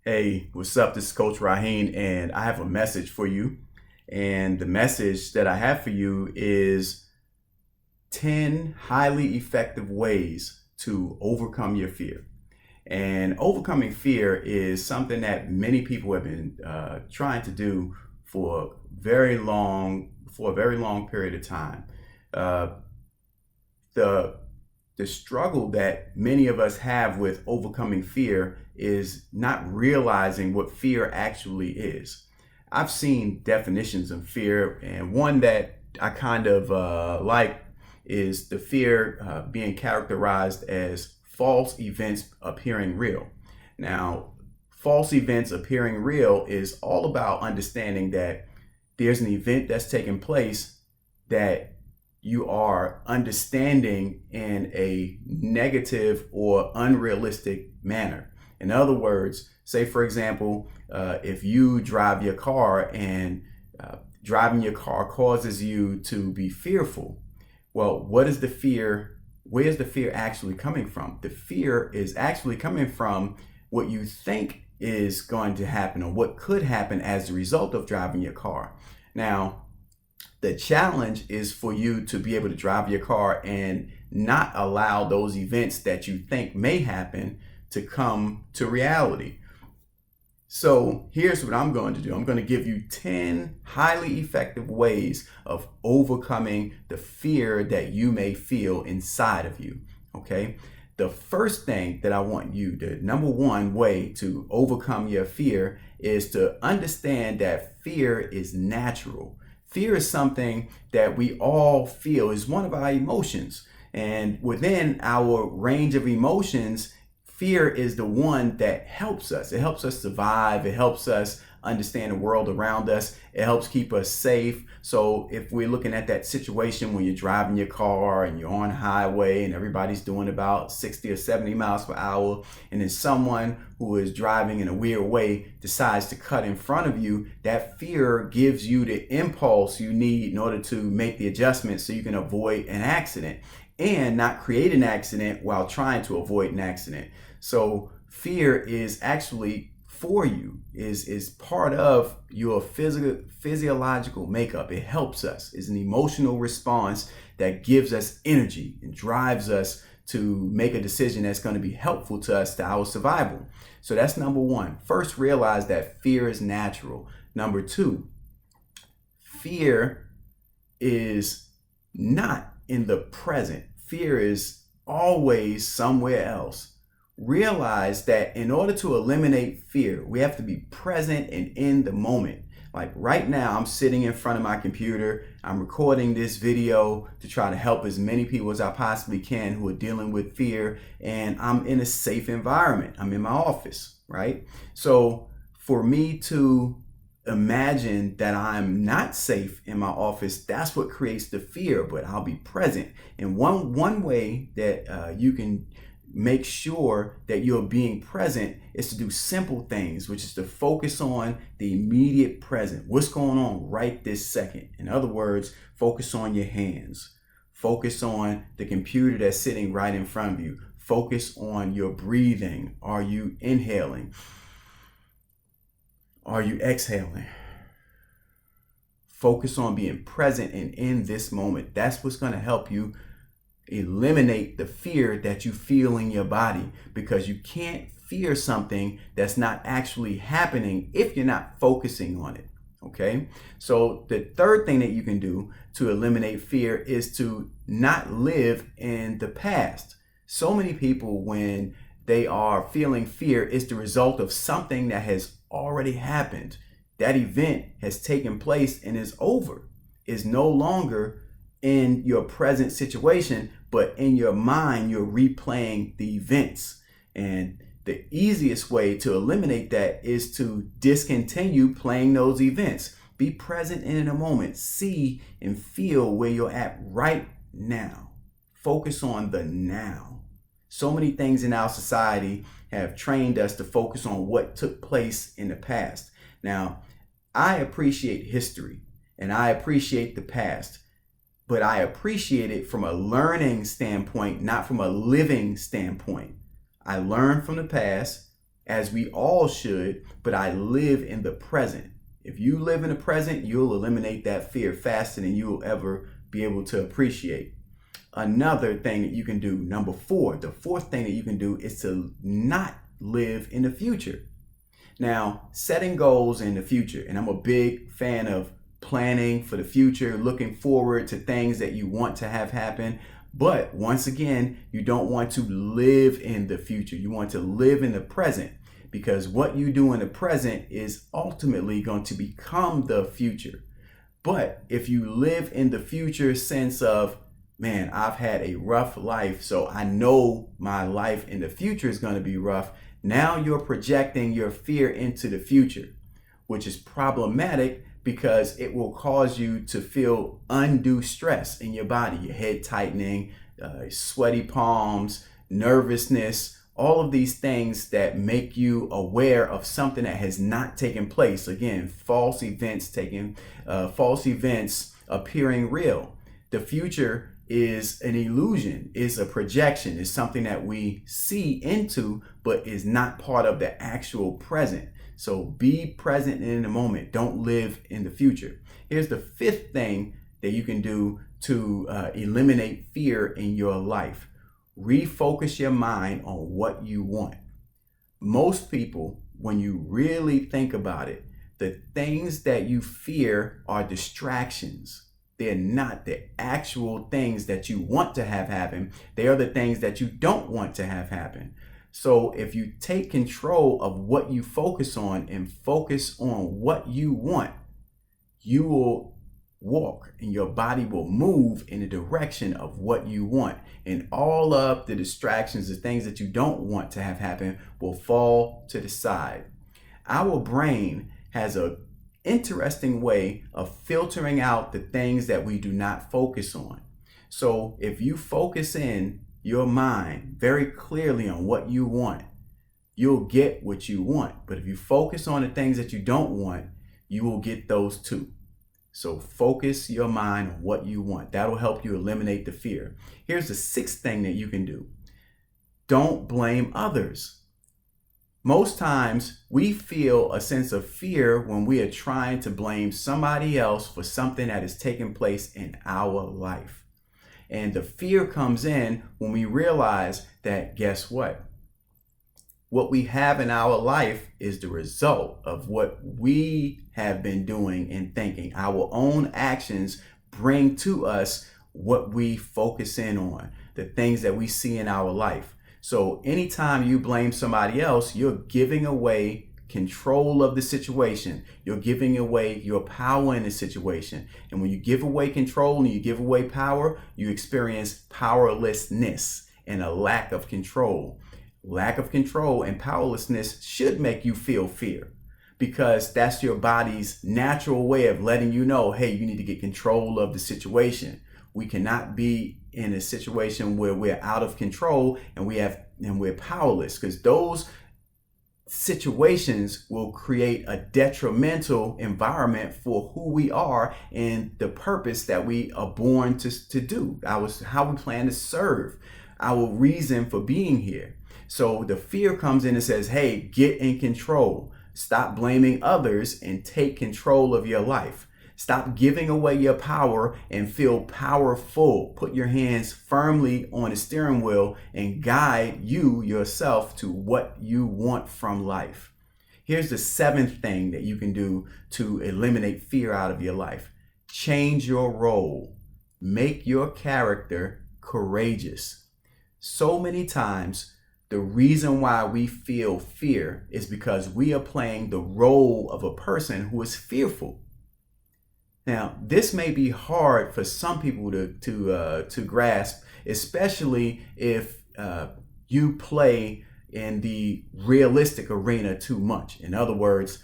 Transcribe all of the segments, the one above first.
Hey, what's up? This is Coach Raheen, and I have a message for you. And the message that I have for you is 10 highly effective ways to overcome your fear. And overcoming fear is something that many people have been trying to do for a very long period of time. Uh, the the struggle that many of us have with overcoming fear is not realizing what fear actually is. I've seen definitions of fear, and one that I kind of like is the fear being characterized as false events appearing real. Now, false events appearing real is all about understanding that there's an event that's taking place that you are understanding in a negative or unrealistic manner. In other words, say for example, if you drive your car and driving your car causes you to be fearful, well, what is the fear? Where's the fear actually coming from? The fear is actually coming from what you think is going to happen or what could happen as a result of driving your car. Now, the challenge is for you to be able to drive your car and not allow those events that you think may happen to come to reality. So here's what I'm going to do. I'm going to give you 10 highly effective ways of overcoming the fear that you may feel inside of you. Okay. The first thing that I want you, the number one way to overcome your fear is to understand that fear is natural. Fear is something that we all feel, is one of our emotions. And within our range of emotions, fear is the one that helps us. It helps us survive. It helps us understand the world around us. It helps keep us safe. So if we're looking at that situation when you're driving your car and you're on a highway and everybody's doing about 60 or 70 miles per hour, and then someone who is driving in a weird way decides to cut in front of you, that fear gives you the impulse you need in order to make the adjustment so you can avoid an accident and not create an accident while trying to avoid an accident. So fear is actually for you, is part of your physiological makeup. It helps us. It's an emotional response that gives us energy and drives us to make a decision that's going to be helpful to us, to our survival. So that's number one. First, realize that fear is natural. Number two, fear is not in the present. Fear is always somewhere else. Realize that in order to eliminate fear, we have to be present and in the moment. Like right now, I'm sitting in front of my computer. I'm recording this video to try to help as many people as I possibly can who are dealing with fear. And I'm in a safe environment. I'm in my office, right? So for me to imagine that I'm not safe in my office, that's what creates the fear, but I'll be present. And one way that you can make sure that you're being present is to do simple things, which is to focus on the immediate present. What's going on right this second? In other words, focus on your hands. Focus on the computer that's sitting right in front of you. Focus on your breathing. Are you inhaling? Are you exhaling? Focus on being present and in this moment. That's what's going to help you eliminate the fear that you feel in your body, because you can't fear something that's not actually happening if you're not focusing on it. Okay. So the third thing that you can do to eliminate fear is to not live in the past. So many people, when they are feeling fear, it's the result of something that has already happened. That event has taken place and is over, is no longer in your present situation, but in your mind, you're replaying the events. And the easiest way to eliminate that is to discontinue playing those events. Be present in a moment. See and feel where you're at right now. Focus on the now. So many things in our society have trained us to focus on what took place in the past. Now, I appreciate history and I appreciate the past, but I appreciate it from a learning standpoint, not from a living standpoint. I learn from the past as we all should, but I live in the present. If you live in the present, you'll eliminate that fear faster than you'll ever be able to appreciate. Another thing that you can do, number 4, the fourth thing that you can do is to not live in the future. Now, setting goals in the future, and I'm a big fan of planning for the future, looking forward to things that you want to have happen. But once again, you don't want to live in the future. You want to live in the present, because what you do in the present is ultimately going to become the future. But if you live in the future sense of, man, I've had a rough life, so I know my life in the future is going to be rough. Now you're projecting your fear into the future, which is problematic because it will cause you to feel undue stress in your body, your head tightening, sweaty palms, nervousness, all of these things that make you aware of something that has not taken place. Again, false events appearing real. The future is an illusion, is a projection, is something that we see into, but is not part of the actual present. So be present in the moment. Don't live in the future. Here's the 5th thing that you can do to eliminate fear in your life. Refocus your mind on what you want. Most people, when you really think about it, the things that you fear are distractions. They're not the actual things that you want to have happen. They are the things that you don't want to have happen. So if you take control of what you focus on and focus on what you want, you will walk and your body will move in the direction of what you want. And all of the distractions, the things that you don't want to have happen, will fall to the side. Our brain has a interesting way of filtering out the things that we do not focus on. So if you focus in your mind very clearly on what you want, you'll get what you want. But if you focus on the things that you don't want, you will get those too. So focus your mind on what you want. That'll help you eliminate the fear. Here's the 6th thing that you can do. Don't blame others. Most times we feel a sense of fear when we are trying to blame somebody else for something that has taken place in our life. And the fear comes in when we realize that, guess what? What we have in our life is the result of what we have been doing and thinking. Our own actions bring to us what we focus in on, the things that we see in our life. So anytime you blame somebody else, you're giving away control of the situation. You're giving away your power in the situation. And when you give away control and you give away power, you experience powerlessness and a lack of control. Lack of control and powerlessness should make you feel fear, because that's your body's natural way of letting you know, hey, you need to get control of the situation. We cannot be in a situation where we're out of control and we're powerless, because those situations will create a detrimental environment for who we are and the purpose that we are born to do. How we plan to serve, our reason for being here. So the fear comes in and says, hey, get in control. Stop blaming others and take control of your life. Stop giving away your power and feel powerful. Put your hands firmly on the steering wheel and guide you yourself to what you want from life. Here's the 7th thing that you can do to eliminate fear out of your life. Change your role. Make your character courageous. So many times, the reason why we feel fear is because we are playing the role of a person who is fearful. Now, this may be hard for some people to grasp, especially if you play in the realistic arena too much. In other words,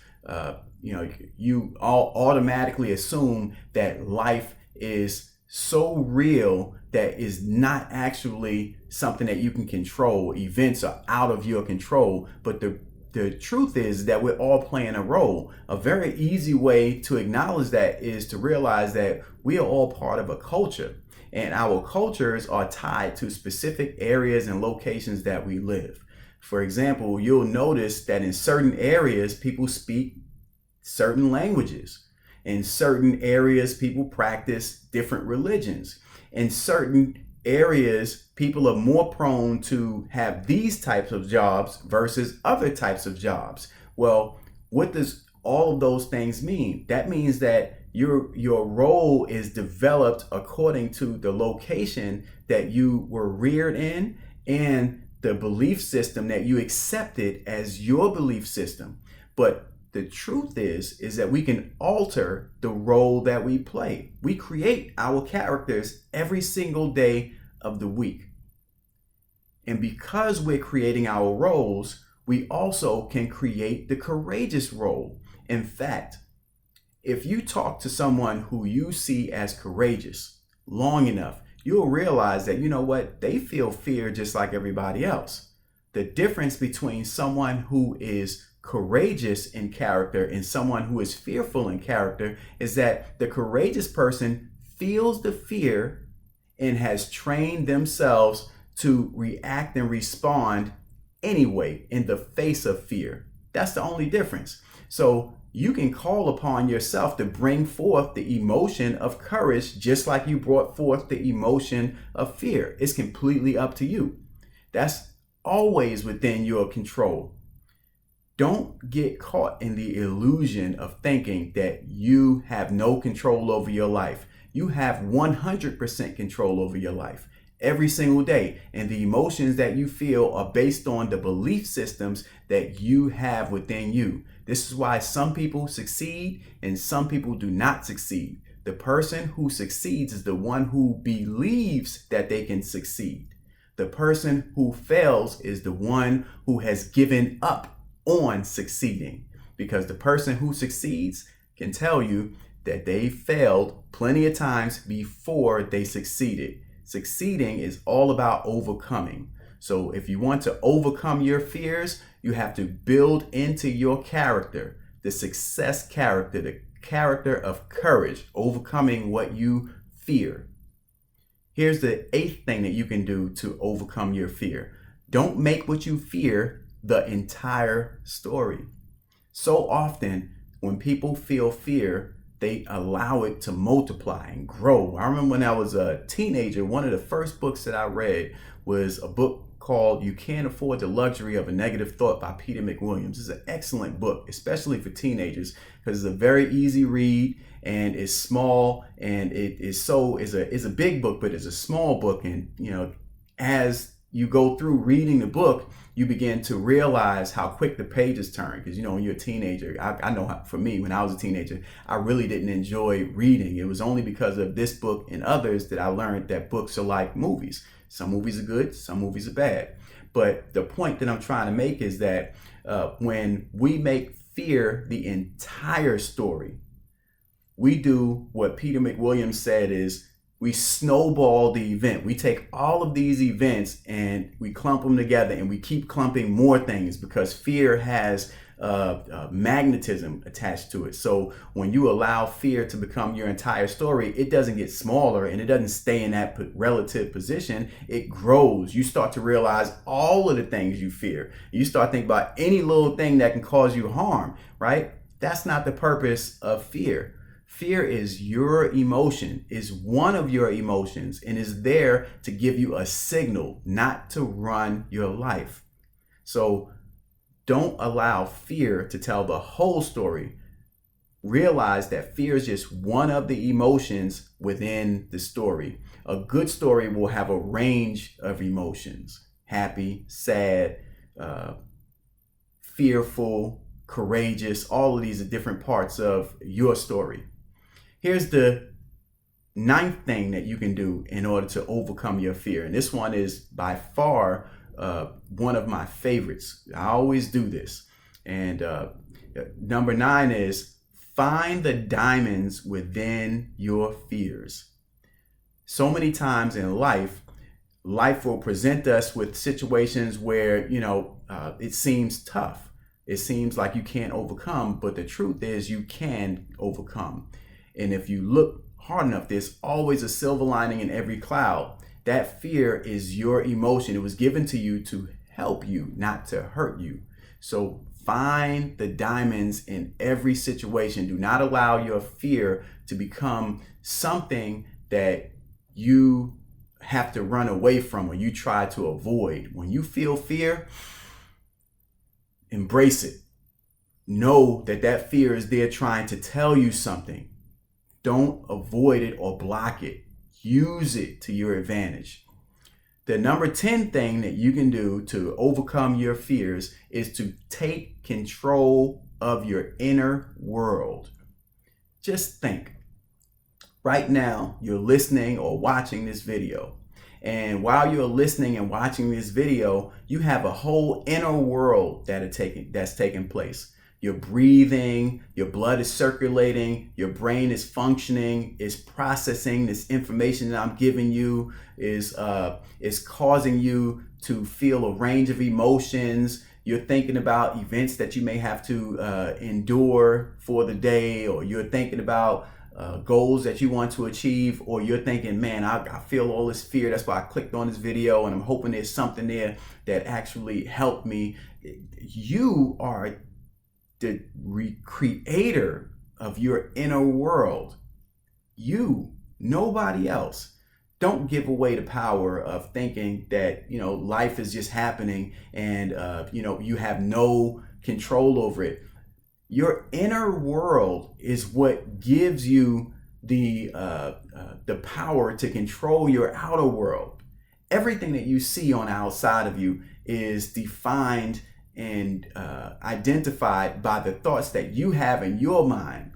you all automatically assume that life is so real that is not actually something that you can control. Events are out of your control, but the truth is that we're all playing a role. A very easy way to acknowledge that is to realize that we are all part of a culture, and our cultures are tied to specific areas and locations that we live. For example, you'll notice that in certain areas, people speak certain languages. In certain areas, people practice different religions. In certain areas, people are more prone to have these types of jobs versus other types of jobs. Well, what does all of those things mean? That means that your role is developed according to the location that you were reared in and the belief system that you accepted as your belief system. But the truth is that we can alter the role that we play. We create our characters every single day of the week. And because we're creating our roles, we also can create the courageous role. In fact, if you talk to someone who you see as courageous long enough, you'll realize that, you know what, they feel fear just like everybody else. The difference between someone who is courageous in character and someone who is fearful in character is that the courageous person feels the fear and has trained themselves to react and respond anyway in the face of fear. That's the only difference. So you can call upon yourself to bring forth the emotion of courage just like you brought forth the emotion of fear. It's completely up to you. That's always within your control. Don't get caught in the illusion of thinking that you have no control over your life. You have 100% control over your life every single day. And the emotions that you feel are based on the belief systems that you have within you. This is why some people succeed and some people do not succeed. The person who succeeds is the one who believes that they can succeed. The person who fails is the one who has given up on succeeding, because the person who succeeds can tell you that they failed plenty of times before they succeeded. Succeeding is all about overcoming. So if you want to overcome your fears, you have to build into your character the success character, the character of courage, overcoming what you fear. Here's the 8th thing that you can do to overcome your fear. Don't make what you fear the entire story. So often when people feel fear, they allow it to multiply and grow. I remember when I was a teenager, one of the first books that I read was a book called You Can't Afford the Luxury of a Negative Thought by Peter McWilliams. It's an excellent book, especially for teenagers, because it's a very easy read and it's small, and it is a big book, but it's a small book. And as you go through reading the book, you begin to realize how quick the pages turn. Because, when you're a teenager, I know for me, when I was a teenager, I really didn't enjoy reading. It was only because of this book and others that I learned that books are like movies. Some movies are good, some movies are bad. But the point that I'm trying to make is that when we make fear the entire story, we do what Peter McWilliams said is, we snowball the event. We take all of these events and we clump them together, and we keep clumping more things because fear has magnetism attached to it. So when you allow fear to become your entire story, it doesn't get smaller and it doesn't stay in that relative position. It grows. You start to realize all of the things you fear. You start thinking about any little thing that can cause you harm, right? That's not the purpose of fear. Fear is your emotion, is one of your emotions, and is there to give you a signal, not to run your life. So don't allow fear to tell the whole story. Realize that fear is just one of the emotions within the story. A good story will have a range of emotions: happy, sad, fearful, courageous. All of these are different parts of your story. Here's the 9th thing that you can do in order to overcome your fear. And this one is by far one of my favorites. I always do this. And number 9 is find the diamonds within your fears. So many times in life will present us with situations where, it seems tough. It seems like you can't overcome, but the truth is you can overcome. And if you look hard enough, there's always a silver lining in every cloud. That fear is your emotion. It was given to you to help you, not to hurt you. So find the diamonds in every situation. Do not allow your fear to become something that you have to run away from or you try to avoid. When you feel fear, embrace it. Know that that fear is there trying to tell you something. Don't avoid it or block it. Use it to your advantage. The number 10 thing that you can do to overcome your fears is to take control of your inner world. Just think. Right now, you're listening or watching this video. And while you're listening and watching this video, you have a whole inner world that's taking place. You're breathing, your blood is circulating, your brain is functioning, is processing this information that I'm giving you, is causing you to feel a range of emotions. You're thinking about events that you may have to endure for the day, or you're thinking about goals that you want to achieve, or you're thinking, man, I feel all this fear. That's why I clicked on this video and I'm hoping there's something there that actually helped me. You are the creator of your inner world. You, nobody else. Don't give away the power of thinking that, life is just happening and, you have no control over it. Your inner world is what gives you the power to control your outer world. Everything that you see on the outside of you is defined and identified by the thoughts that you have in your mind.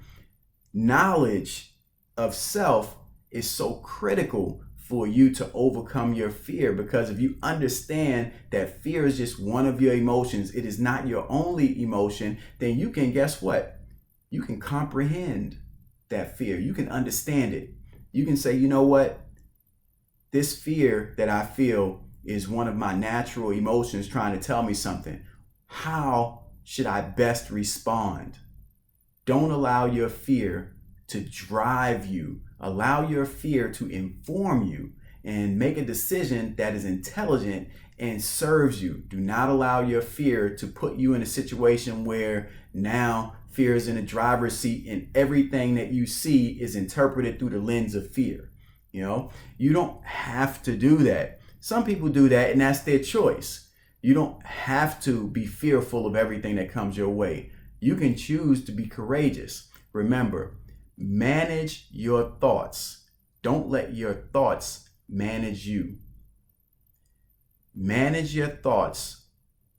Knowledge of self is so critical for you to overcome your fear, because if you understand that fear is just one of your emotions, it is not your only emotion, then you can, guess what? You can comprehend that fear. You can understand it. You can say, you know what? This fear that I feel is one of my natural emotions trying to tell me something. How should I best respond? Don't allow your fear to drive you. Allow your fear to inform you and make a decision that is intelligent and serves you. Do not allow your fear to put you in a situation where now fear is in the driver's seat and everything that you see is interpreted through the lens of fear. You don't have to do that. Some people do that, and that's their choice. You don't have to be fearful of everything that comes your way. You can choose to be courageous. Remember, manage your thoughts. Don't let your thoughts manage you. Manage your thoughts.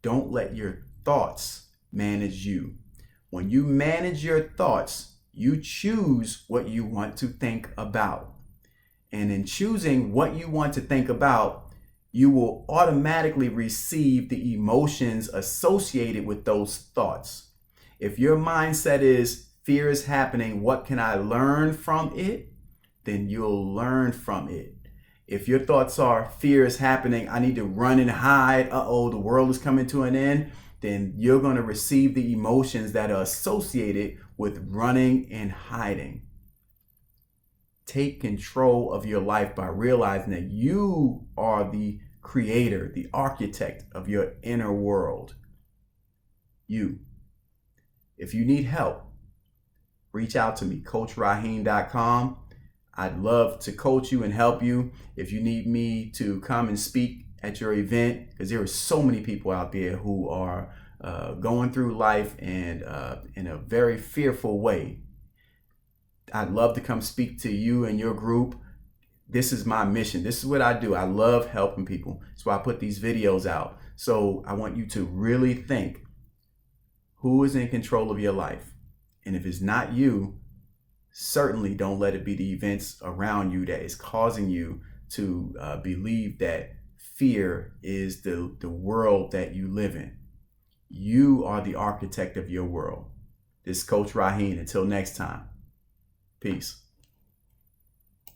Don't let your thoughts manage you. When you manage your thoughts, you choose what you want to think about. And in choosing what you want to think about, you will automatically receive the emotions associated with those thoughts. If your mindset is fear is happening, what can I learn from it? Then you'll learn from it. If your thoughts are fear is happening, I need to run and hide, the world is coming to an end, then you're going to receive the emotions that are associated with running and hiding. Take control of your life by realizing that you are the creator, the architect of your inner world. You. If you need help, reach out to me, CoachRaheem.com. I'd love to coach you and help you. If you need me to come and speak at your event, because there are so many people out there who are going through life and in a very fearful way. I'd love to come speak to you and your group. This is my mission. This is what I do. I love helping people. That's why I put these videos out. So I want you to really think, who is in control of your life? And if it's not you, certainly don't let it be the events around you that is causing you to believe that fear is the world that you live in. You are the architect of your world. This is Coach Raheem. Until next time, peace.